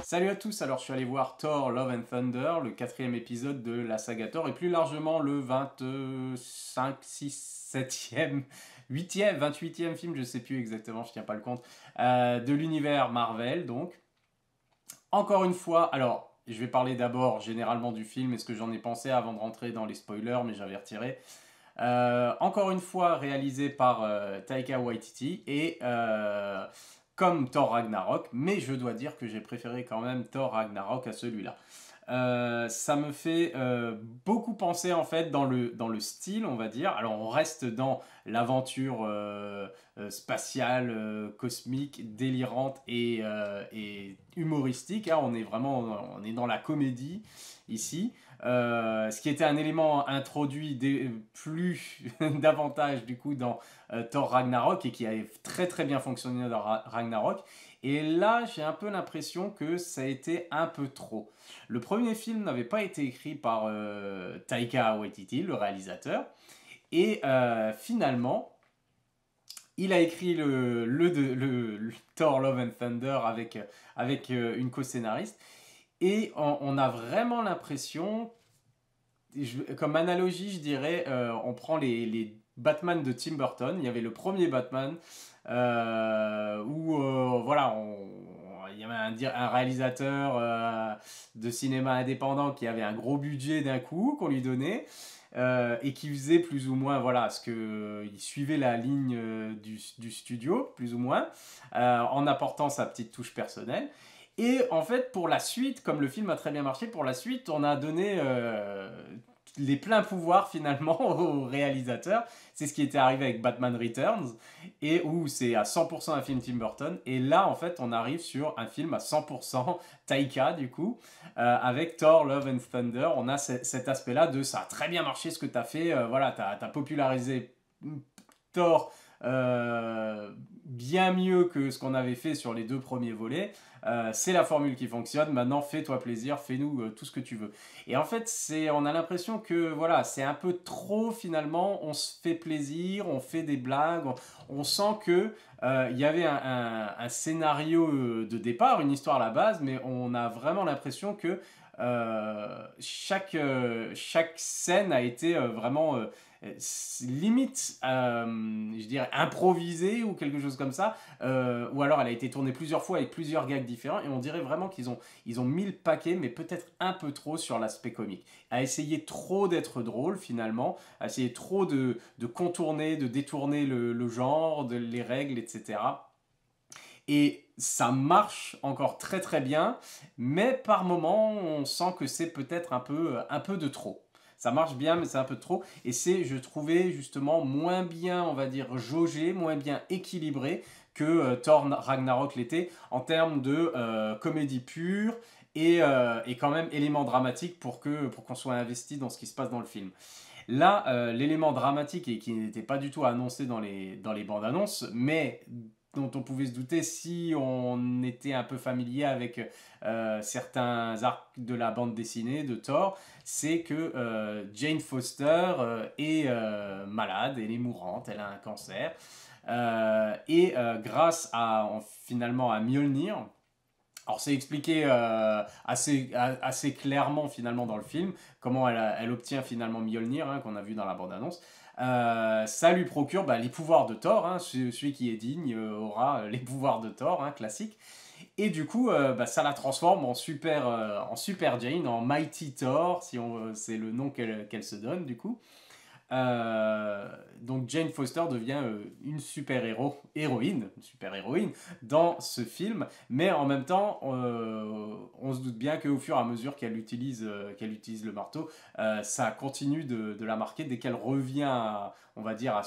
Salut à tous, alors je suis allé voir Thor Love and Thunder, le quatrième épisode de la saga Thor, et plus largement le 25, 6, 7e, 8e, 28e film, je sais plus exactement, je tiens pas le compte, de l'univers Marvel donc. Encore une fois, alors je vais parler d'abord généralement du film et ce que j'en ai pensé avant de rentrer dans les spoilers, mais j'avais retiré. Encore une fois réalisé par Taika Waititi et comme Thor Ragnarok, mais je dois dire que j'ai préféré quand même Thor Ragnarok à celui-là. Ça me fait beaucoup penser en fait dans le style, on va dire. Alors on reste dans l'aventure spatiale, cosmique, délirante et humoristique, hein. On est vraiment on est dans la comédie ici. Ce qui était un élément introduit plus davantage du coup dans Thor Ragnarok et qui a très très bien fonctionné dans Ragnarok. Et là, j'ai un peu l'impression que ça a été un peu trop. Le premier film n'avait pas été écrit par Taika Waititi, le réalisateur. Et finalement, il a écrit le Thor Love and Thunder avec une co-scénariste. Et on a vraiment l'impression, comme analogie, je dirais, on prend les Batman de Tim Burton. Il y avait le premier Batman où voilà, il y avait un réalisateur de cinéma indépendant qui avait un gros budget d'un coup qu'on lui donnait. Et qui faisait plus ou moins voilà ce que il suivait la ligne du studio plus ou moins en apportant sa petite touche personnelle. Et en fait, pour la suite, comme le film a très bien marché, pour la suite, on a donné les pleins pouvoirs finalement au réalisateur. C'est ce qui était arrivé avec Batman Returns, et où c'est à 100% un film Tim Burton. Et là, en fait, on arrive sur un film à 100% Taika, du coup, avec Thor, Love and Thunder. On a cet aspect-là de ça a très bien marché ce que tu as fait. Voilà, tu as popularisé Thor bien mieux que ce qu'on avait fait sur les deux premiers volets. C'est la formule qui fonctionne. Maintenant, fais-toi plaisir, fais-nous tout ce que tu veux. Et en fait, on a l'impression que voilà, c'est un peu trop finalement. On se fait plaisir, on fait des blagues, on sent que il y avait un scénario de départ, une histoire à la base, mais on a vraiment l'impression que chaque scène a été vraiment limite, je dirais, improvisée ou quelque chose comme ça, ou alors elle a été tournée plusieurs fois avec plusieurs gags différents, et on dirait vraiment qu'ils ont mis le paquet, mais peut-être un peu trop sur l'aspect comique, à essayer trop d'être drôle finalement, à essayer trop de contourner, de détourner le genre, les règles, etc. Et ça marche encore très très bien, mais par moments, on sent que c'est peut-être un peu de trop. Ça marche bien, mais c'est un peu de trop. Et c'est, je trouvais justement, moins bien, on va dire, jaugé, moins bien équilibré que Thor Ragnarok l'était, en termes de comédie pure et quand même élément dramatique pour qu'on soit investi dans ce qui se passe dans le film. Là, l'élément dramatique et qui n'était pas du tout annoncé dans les bandes annonces, mais dont on pouvait se douter si on était un peu familier avec certains arcs de la bande dessinée de Thor, c'est que Jane Foster est malade, elle est mourante, elle a un cancer. Et grâce finalement à Mjolnir, alors c'est expliqué assez clairement finalement dans le film, comment elle obtient finalement Mjolnir, hein, qu'on a vu dans la bande-annonce. Ça lui procure les pouvoirs de Thor, hein, celui qui est digne aura les pouvoirs de Thor, hein, classique. Et du coup, ça la transforme en Super Jane, en Mighty Thor, c'est le nom qu'elle se donne du coup. Donc Jane Foster devient une une super héroïne dans ce film, mais en même temps, on se doute bien qu'au fur et à mesure qu'elle utilise le marteau, ça continue de la marquer dès qu'elle revient, on va dire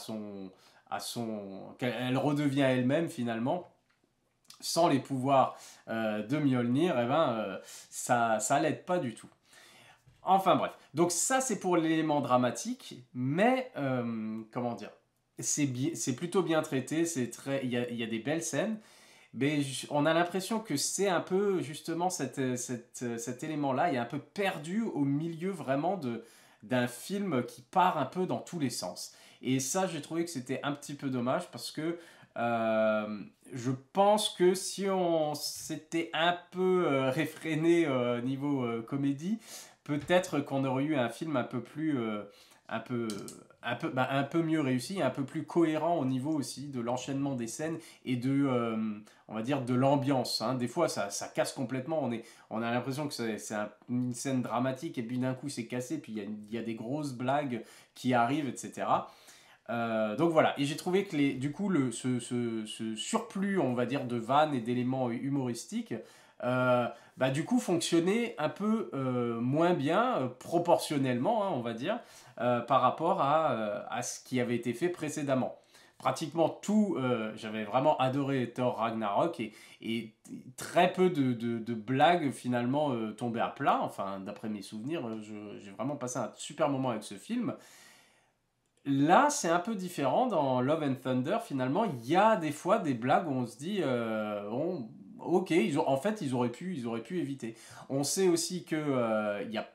qu'elle redevient elle-même finalement. Sans les pouvoirs de Mjolnir, eh ben, ça l'aide pas du tout. Enfin bref, donc ça c'est pour l'élément dramatique, mais comment dire, c'est plutôt bien traité, il y a des belles scènes, mais on a l'impression que c'est un peu justement cet élément-là, il est un peu perdu au milieu vraiment d'un film qui part un peu dans tous les sens. Et ça, j'ai trouvé que c'était un petit peu dommage parce que je pense que si on s'était un peu réfréné niveau comédie, peut-être qu'on aurait eu un film un peu plus, un peu, un peu mieux réussi, un peu plus cohérent au niveau aussi de l'enchaînement des scènes et de, on va dire, de l'ambiance. Hein. Des fois, ça casse complètement. On a l'impression que c'est une scène dramatique et puis d'un coup c'est cassé, puis il y a des grosses blagues qui arrivent, etc. Donc voilà, et j'ai trouvé que du coup ce surplus, on va dire, de vannes et d'éléments humoristiques, bah, du coup fonctionnait un peu moins bien, proportionnellement, hein, on va dire, par rapport à ce qui avait été fait précédemment. Pratiquement tout, j'avais vraiment adoré Thor Ragnarok et très peu de blagues finalement tombaient à plat. Enfin, d'après mes souvenirs, j'ai vraiment passé un super moment avec ce film. Là, c'est un peu différent dans Love and Thunder. Finalement, il y a des fois des blagues où on se dit, ok, en fait, ils auraient pu éviter. On sait aussi que il y a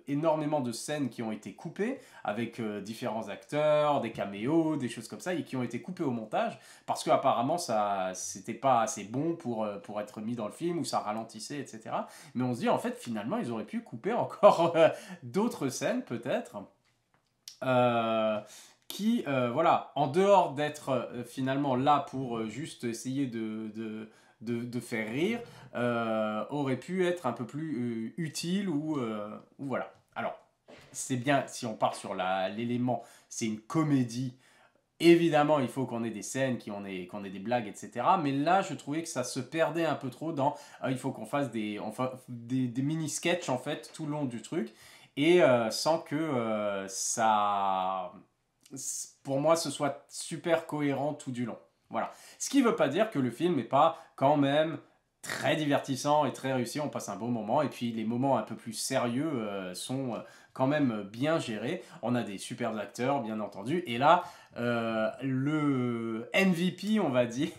énormément de scènes qui ont été coupées avec différents acteurs, des caméos, des choses comme ça, et qui ont été coupées au montage parce qu'apparemment ça, c'était pas assez bon pour être mis dans le film ou ça ralentissait, etc. Mais on se dit en fait, finalement, ils auraient pu couper encore d'autres scènes peut-être euh, qui, voilà, en dehors d'être finalement là pour juste essayer de faire rire, aurait pu être un peu plus utile ou voilà. Alors, c'est bien si on part sur l'élément, c'est une comédie. Évidemment, il faut qu'on ait des scènes, qu'on ait des blagues, etc. Mais là, je trouvais que ça se perdait un peu trop dans. Il faut qu'on fasse des mini-sketchs, en fait, tout le long du truc. Et sans que pour moi, ce soit super cohérent tout du long. Voilà. Ce qui ne veut pas dire que le film n'est pas quand même très divertissant et très réussi. On passe un bon moment. Et puis, les moments un peu plus sérieux sont quand même bien gérés. On a des super acteurs, bien entendu. Et là, le MVP, on va dire.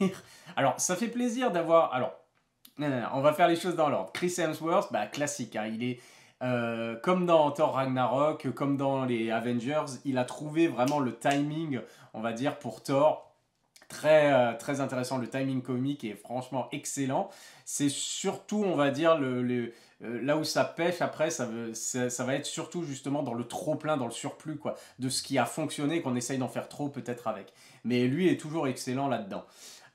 Alors, ça fait plaisir d'avoir. Alors, non, on va faire les choses dans l'ordre. Chris Hemsworth, bah, classique. Hein, il est comme dans Thor Ragnarok, comme dans les Avengers, il a trouvé vraiment le timing, on va dire, pour Thor. Très intéressant, le timing comique est franchement excellent. C'est surtout, on va dire, là où ça pêche après, ça va être surtout justement dans le trop-plein, dans le surplus, quoi, de ce qui a fonctionné, qu'on essaye d'en faire trop peut-être avec. Mais lui est toujours excellent là-dedans.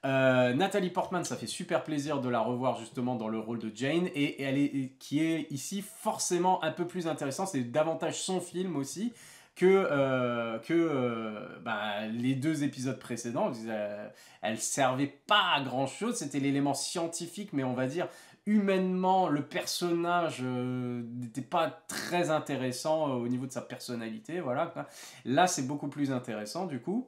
Nathalie Portman, ça fait super plaisir de la revoir justement dans le rôle de Jane et qui est ici forcément un peu plus intéressant. C'est davantage son film aussi que les deux épisodes précédents. Elle servait pas à grand chose. C'était l'élément scientifique, mais on va dire humainement, le personnage n'était pas très intéressant au niveau de sa personnalité. Voilà. Là, c'est beaucoup plus intéressant du coup.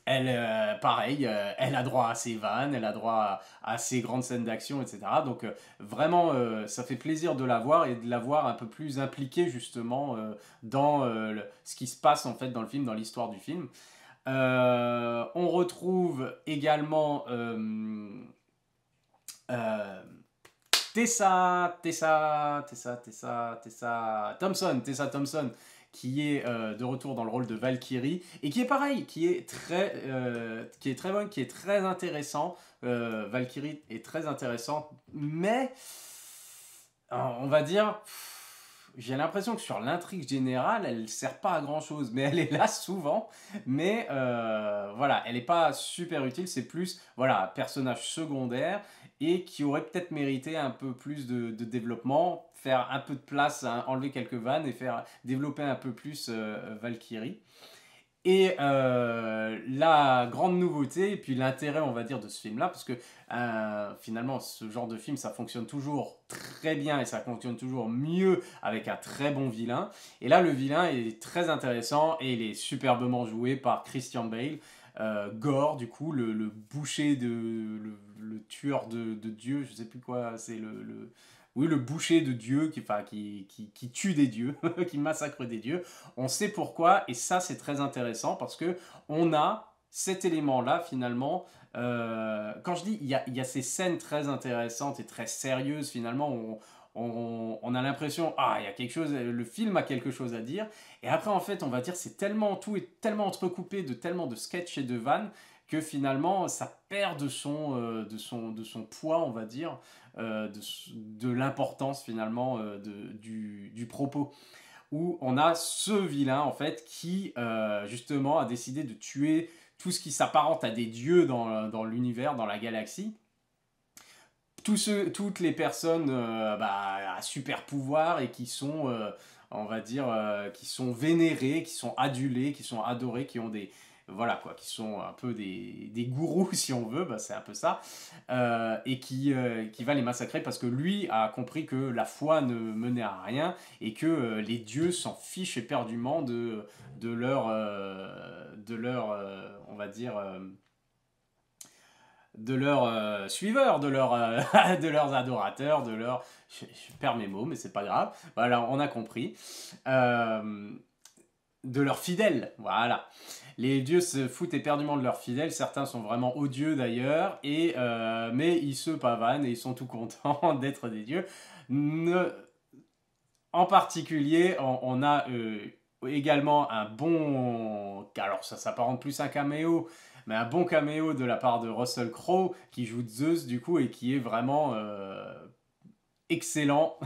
Elle, pareil, elle a droit à ses vannes, elle a droit à ses grandes scènes d'action, etc. Donc vraiment, ça fait plaisir de la voir et de la voir un peu plus impliquée justement dans ce qui se passe en fait dans le film, dans l'histoire du film. On retrouve également euh, Tessa Thompson, qui est de retour dans le rôle de Valkyrie et qui est pareil, qui est très bonne, qui est très intéressant. Valkyrie est très intéressante, mais on va dire, j'ai l'impression que sur l'intrigue générale, elle sert pas à grand chose, mais elle est là souvent. Mais voilà, elle n'est pas super utile, c'est plus voilà, personnage secondaire et qui aurait peut-être mérité un peu plus de développement, faire un peu de place, hein, enlever quelques vannes et faire développer un peu plus Valkyrie. Et la grande nouveauté, et puis l'intérêt, on va dire, de ce film-là, parce que finalement, ce genre de film, ça fonctionne toujours très bien et ça fonctionne toujours mieux avec un très bon vilain. Et là, le vilain est très intéressant et il est superbement joué par Christian Bale. Gore, du coup, le boucher le tueur de Dieu, je sais plus quoi, c'est oui, le boucher de Dieu qui tue des dieux, qui massacre des dieux. On sait pourquoi, et ça c'est très intéressant parce que on a cet élément-là finalement. Quand je dis il y a ces scènes très intéressantes et très sérieuses finalement, on a l'impression il y a quelque chose, le film a quelque chose à dire. Et après en fait on va dire tout est tellement entrecoupé de tellement de sketchs et de vannes que finalement ça perd de son poids, on va dire, de l'importance finalement du propos. Où on a ce vilain en fait qui justement a décidé de tuer tout ce qui s'apparente à des dieux dans l'univers, dans la galaxie. Toutes les personnes à super pouvoir et qui sont, on va dire, qui sont vénérées, qui sont adulées, qui sont adorées, qui ont des, voilà quoi, qui sont un peu des gourous si on veut, c'est un peu ça, et qui va les massacrer parce que lui a compris que la foi ne menait à rien et que les dieux s'en fichent éperdument de leur on va dire, de leurs suiveurs, de leurs adorateurs, je perds mes mots, mais c'est pas grave. Voilà, on a compris. De leurs fidèles, voilà. Les dieux se foutent éperdument de leurs fidèles. Certains sont vraiment odieux d'ailleurs, mais ils se pavanent et ils sont tout contents d'être des dieux. En particulier, on a également un bon... Alors ça s'apparente plus à un caméo, mais un bon caméo de la part de Russell Crowe, qui joue Zeus du coup, et qui est vraiment excellent.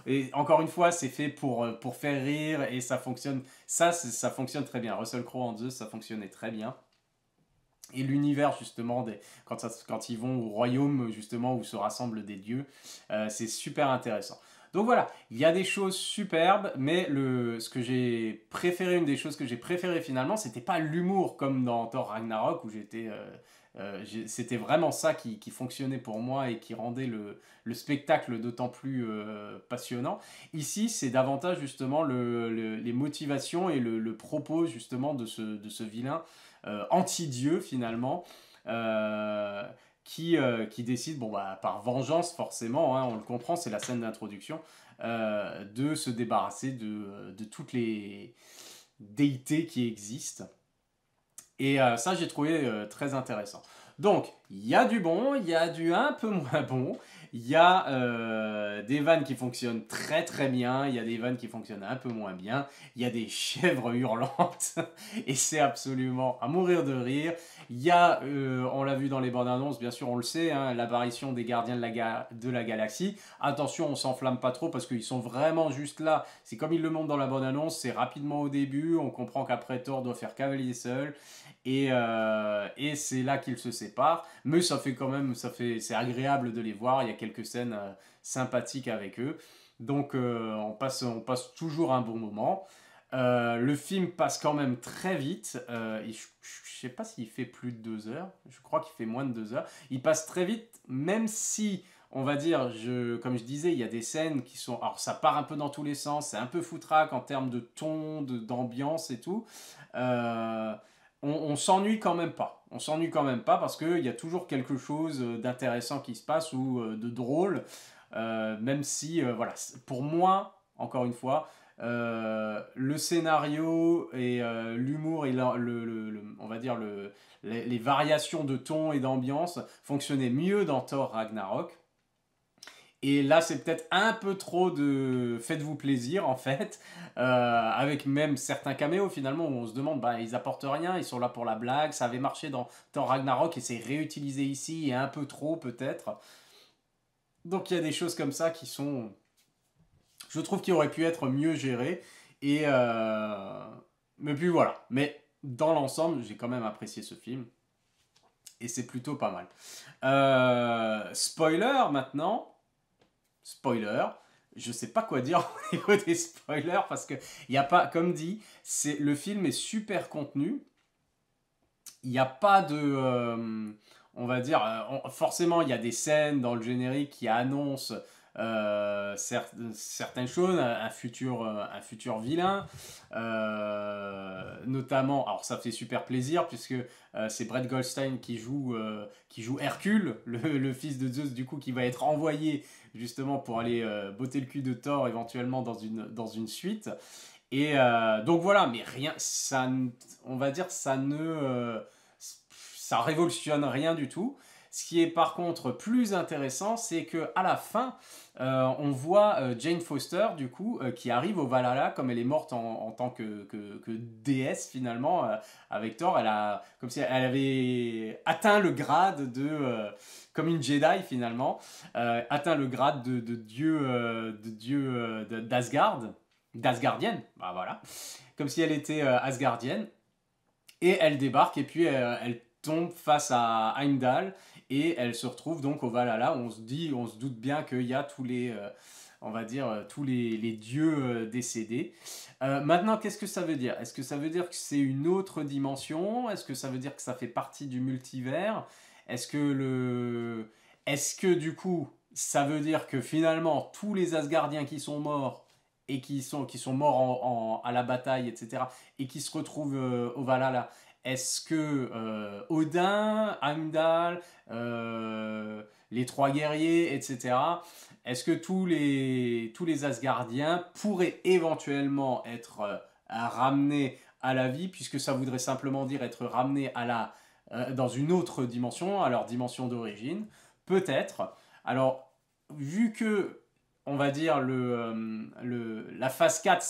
Et encore une fois, c'est fait pour faire rire, et ça fonctionne, ça fonctionne très bien. Russell Crowe en Zeus, ça fonctionnait très bien. Et l'univers justement, quand ils vont au royaume justement où se rassemblent des dieux, c'est super intéressant. Donc voilà, il y a des choses superbes, mais ce que j'ai préféré, une des choses que j'ai préférées finalement, c'était pas l'humour comme dans Thor Ragnarok où c'était vraiment ça qui fonctionnait pour moi et qui rendait le spectacle d'autant plus passionnant. Ici, c'est davantage justement les motivations et le propos justement de ce vilain anti-dieu finalement. Qui décide, par vengeance forcément, hein, on le comprend, c'est la scène d'introduction, de se débarrasser de toutes les déités qui existent. Et ça, j'ai trouvé très intéressant. Donc, il y a du bon, il y a du un peu moins bon, il y a des vannes qui fonctionnent très très bien, il y a des vannes qui fonctionnent un peu moins bien, il y a des chèvres hurlantes, et c'est absolument à mourir de rire. Il y a, on l'a vu dans les bandes annonces, bien sûr on le sait, hein, l'apparition des gardiens de la galaxie. Attention, on s'enflamme pas trop parce qu'ils sont vraiment juste là. C'est comme ils le montrent dans la bande annonce, c'est rapidement au début, on comprend qu'après Thor doit faire cavalier seul. Et c'est là qu'ils se séparent, mais ça fait quand même, c'est agréable de les voir. Il y a quelques scènes sympathiques avec eux, donc on passe toujours un bon moment. Le film passe quand même très vite. Je ne sais pas s'il fait plus de 2 heures. Je crois qu'il fait moins de 2 heures. Il passe très vite, même si, on va dire, comme je disais, il y a des scènes qui sont... Alors, ça part un peu dans tous les sens. C'est un peu foutraque en termes de ton, d'ambiance et tout. On s'ennuie quand même pas. On s'ennuie quand même pas parce qu'il y a toujours quelque chose d'intéressant qui se passe ou de drôle. Même si, voilà, pour moi, encore une fois, le scénario et l'humour et on va dire les variations de ton et d'ambiance fonctionnaient mieux dans Thor Ragnarok. Et là, c'est peut-être un peu trop de faites-vous plaisir, en fait, avec même certains caméos, finalement, où on se demande, ils apportent rien, ils sont là pour la blague, ça avait marché dans Thor Ragnarok et c'est réutilisé ici, et un peu trop, peut-être. Donc, il y a des choses comme ça qui sont... Je trouve qu'ils auraient pu être mieux gérées, et... Mais puis voilà. Mais dans l'ensemble, j'ai quand même apprécié ce film, et c'est plutôt pas mal. Spoiler, maintenant... Spoiler, je sais pas quoi dire au niveau des spoilers parce que il y a pas, comme dit, le film est super contenu. Il n'y a pas de, on va dire, forcément il y a des scènes dans le générique qui annoncent certaines choses, un futur vilain, notamment, alors ça fait super plaisir puisque c'est Brett Goldstein qui joue Hercule, le fils de Zeus du coup qui va être envoyé justement pour aller botter le cul de Thor éventuellement dans une suite. Et donc voilà, mais rien, ça, on va dire, ça révolutionne rien du tout. Ce qui est par contre plus intéressant, c'est que à la fin, on voit Jane Foster, du coup, qui arrive au Valhalla, comme elle est morte en tant que déesse, finalement, avec Thor. Comme si elle avait atteint le grade comme une Jedi, finalement, atteint le grade de dieu d'Asgard, d'Asgardienne, bah voilà, comme si elle était Asgardienne. Et elle débarque et puis elle tombe face à Heimdall et elle se retrouve donc au Valhalla. On se doute bien qu'il y a tous les, on va dire, tous les dieux décédés. Maintenant, qu'est-ce que ça veut dire? Est-ce que ça veut dire que c'est une autre dimension? Est-ce que ça veut dire que ça fait partie du multivers? Est-ce que du coup, ça veut dire que finalement, tous les Asgardiens qui sont morts et qui sont morts à la bataille, etc., et qui se retrouvent au Valhalla, est-ce que Odin, Heimdall, les trois guerriers, etc., est-ce que tous les Asgardiens pourraient éventuellement être ramenés à la vie, puisque ça voudrait simplement dire être ramenés dans une autre dimension, à leur dimension d'origine? Peut-être. Alors, vu que on va dire la phase 4,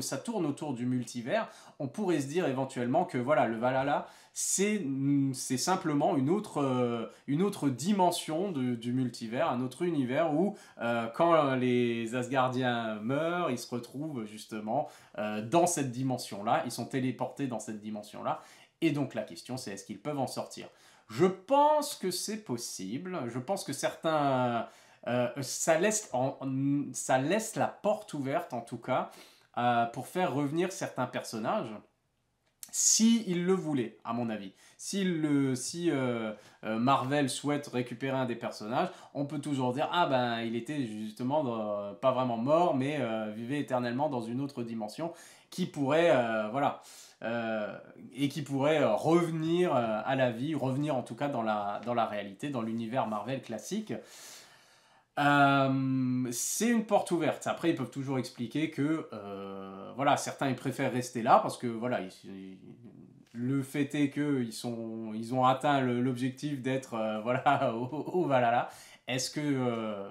ça tourne autour du multivers, on pourrait se dire éventuellement que voilà, le Valhalla, c'est simplement une autre dimension du multivers, un autre univers où quand les Asgardiens meurent, ils se retrouvent justement dans cette dimension-là, ils sont téléportés dans cette dimension-là, et donc la question c'est est-ce qu'ils peuvent en sortir? Je pense que c'est possible, je pense que certains... ça laisse la porte ouverte, en tout cas, pour faire revenir certains personnages, s'ils le voulaient, à mon avis. Si Marvel souhaite récupérer un des personnages, on peut toujours dire ah ben il était justement pas vraiment mort, mais vivait éternellement dans une autre dimension qui pourrait et qui pourrait revenir à la vie, revenir en tout cas dans la réalité, dans l'univers Marvel classique. C'est une porte ouverte. Après, ils peuvent toujours expliquer que voilà, certains ils préfèrent rester là parce que voilà, le fait est qu'ils ils ont atteint l'objectif d'être voilà au Valhalla. Est-ce que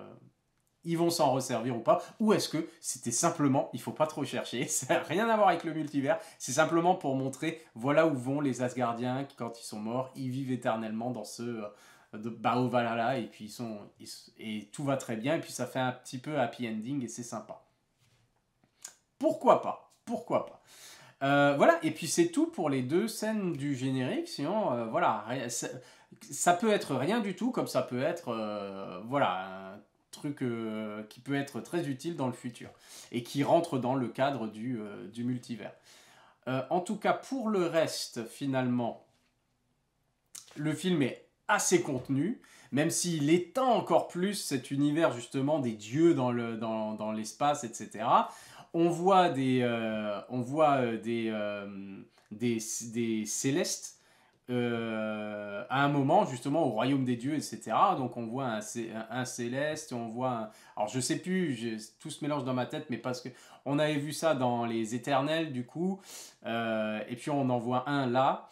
ils vont s'en resservir ou pas? Ou est-ce que c'était simplement, il faut pas trop chercher, ça n'a rien à voir avec le multivers, c'est simplement pour montrer voilà où vont les Asgardiens quand ils sont morts, ils vivent éternellement dans au Valhalla et puis et tout va très bien et puis ça fait un petit peu happy ending et c'est sympa. Pourquoi pas? Pourquoi pas? Voilà, et puis c'est tout pour les deux scènes du générique. Sinon, voilà, ça peut être rien du tout, comme ça peut être voilà, un truc qui peut être très utile dans le futur et qui rentre dans le cadre du multivers. En tout cas, pour le reste, finalement, le film est assez contenu, même s'il étend encore plus cet univers justement des dieux dans l'espace, etc. On voit des célestes à un moment justement au royaume des dieux, etc. Donc on voit un céleste, on voit alors je sais plus, tout se mélange dans ma tête, mais parce que on avait vu ça dans les Éternels du coup, et puis on en voit un là.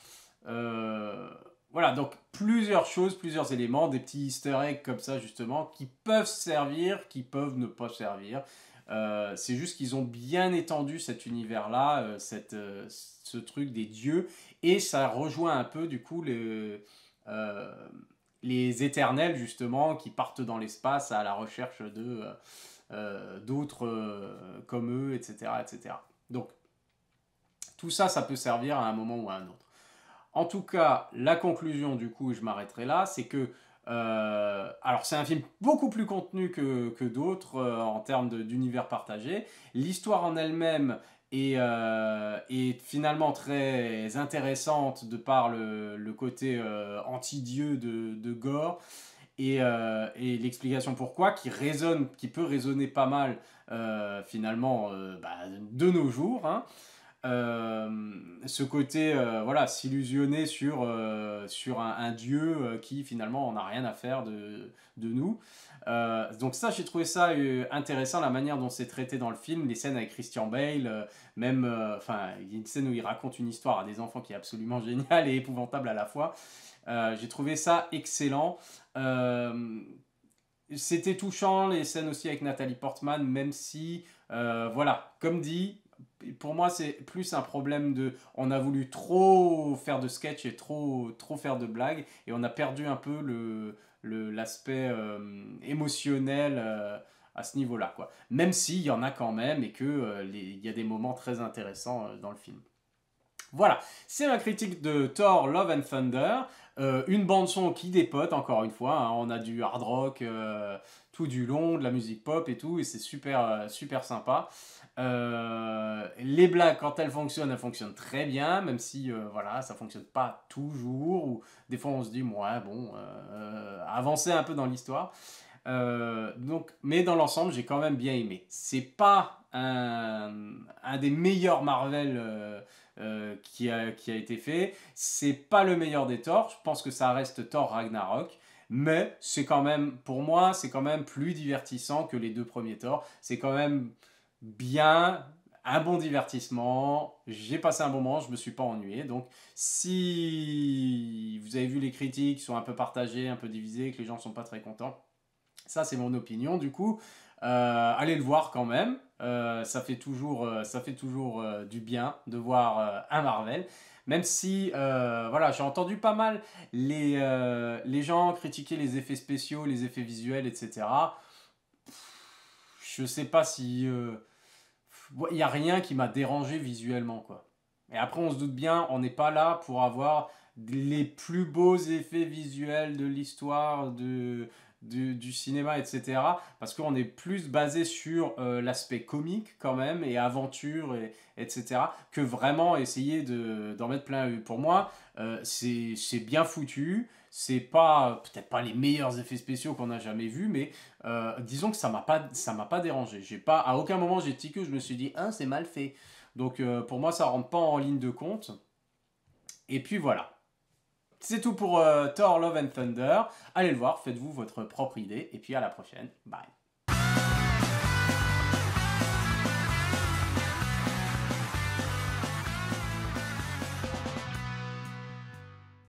Voilà, donc plusieurs choses, plusieurs éléments, des petits easter eggs comme ça justement, qui peuvent servir, qui peuvent ne pas servir. C'est juste qu'ils ont bien étendu cet univers-là, ce truc des dieux, et ça rejoint un peu du coup les éternels justement, qui partent dans l'espace à la recherche d'autres comme eux, etc., etc. Donc tout ça, ça peut servir à un moment ou à un autre. En tout cas, la conclusion du coup, je m'arrêterai là, c'est que alors c'est un film beaucoup plus contenu que d'autres en termes d'univers partagé. L'histoire en elle-même est finalement très intéressante de par le côté anti-dieu de Gore et l'explication pourquoi qui peut résonner pas mal finalement de nos jours. Hein. ce côté, voilà, s'illusionner sur un dieu qui finalement on n'a rien à faire de nous. Donc ça, j'ai trouvé ça intéressant, la manière dont c'est traité dans le film, les scènes avec Christian Bale, même, enfin, il y a une scène où il raconte une histoire à des enfants qui est absolument géniale et épouvantable à la fois. J'ai trouvé ça excellent. C'était touchant, les scènes aussi avec Nathalie Portman, même si, voilà, comme dit, pour moi, c'est plus un problème de... On a voulu trop faire de sketch et trop faire de blagues, et on a perdu un peu l'aspect émotionnel à ce niveau-là, quoi. Même s'il y en a quand même, et il y a des moments très intéressants dans le film. Voilà, c'est ma critique de Thor Love and Thunder. Une bande-son qui dépote, encore une fois. Hein. On a du hard rock tout du long, de la musique pop et tout, et c'est super sympa. Les blagues, quand elles fonctionnent très bien, même si voilà, ça fonctionne pas toujours, ou des fois on se dit, ouais, bon, avancer un peu dans l'histoire. Mais dans l'ensemble, j'ai quand même bien aimé. C'est pas un des meilleurs Marvel qui a été fait. C'est pas le meilleur des Thor. Je pense que ça reste Thor Ragnarok. Mais c'est quand même, pour moi, c'est quand même plus divertissant que les deux premiers Thor. C'est quand même bien, un bon divertissement. J'ai passé un bon moment, je me suis pas ennuyé. Donc, si vous avez vu les critiques qui sont un peu partagées, un peu divisées, que les gens sont pas très contents, ça, c'est mon opinion. Du coup, allez le voir quand même. Ça fait toujours du bien de voir un Marvel. Même si, voilà, j'ai entendu pas mal les gens critiquer les effets spéciaux, les effets visuels, etc. Je sais pas si... il n'y a rien qui m'a dérangé visuellement, quoi. Et après, on se doute bien, on n'est pas là pour avoir les plus beaux effets visuels de l'histoire du cinéma, etc. Parce qu'on est plus basé sur l'aspect comique quand même, et aventure, etc. Que vraiment essayer d'en mettre plein la vue. Pour moi, c'est bien foutu. C'est pas, peut-être pas les meilleurs effets spéciaux qu'on a jamais vus, mais disons que ça m'a pas dérangé. À aucun moment j'ai tiqué, je me suis dit, hein, c'est mal fait. Donc pour moi, ça rentre pas en ligne de compte. Et puis voilà. C'est tout pour Thor Love and Thunder. Allez le voir, faites-vous votre propre idée. Et puis à la prochaine. Bye.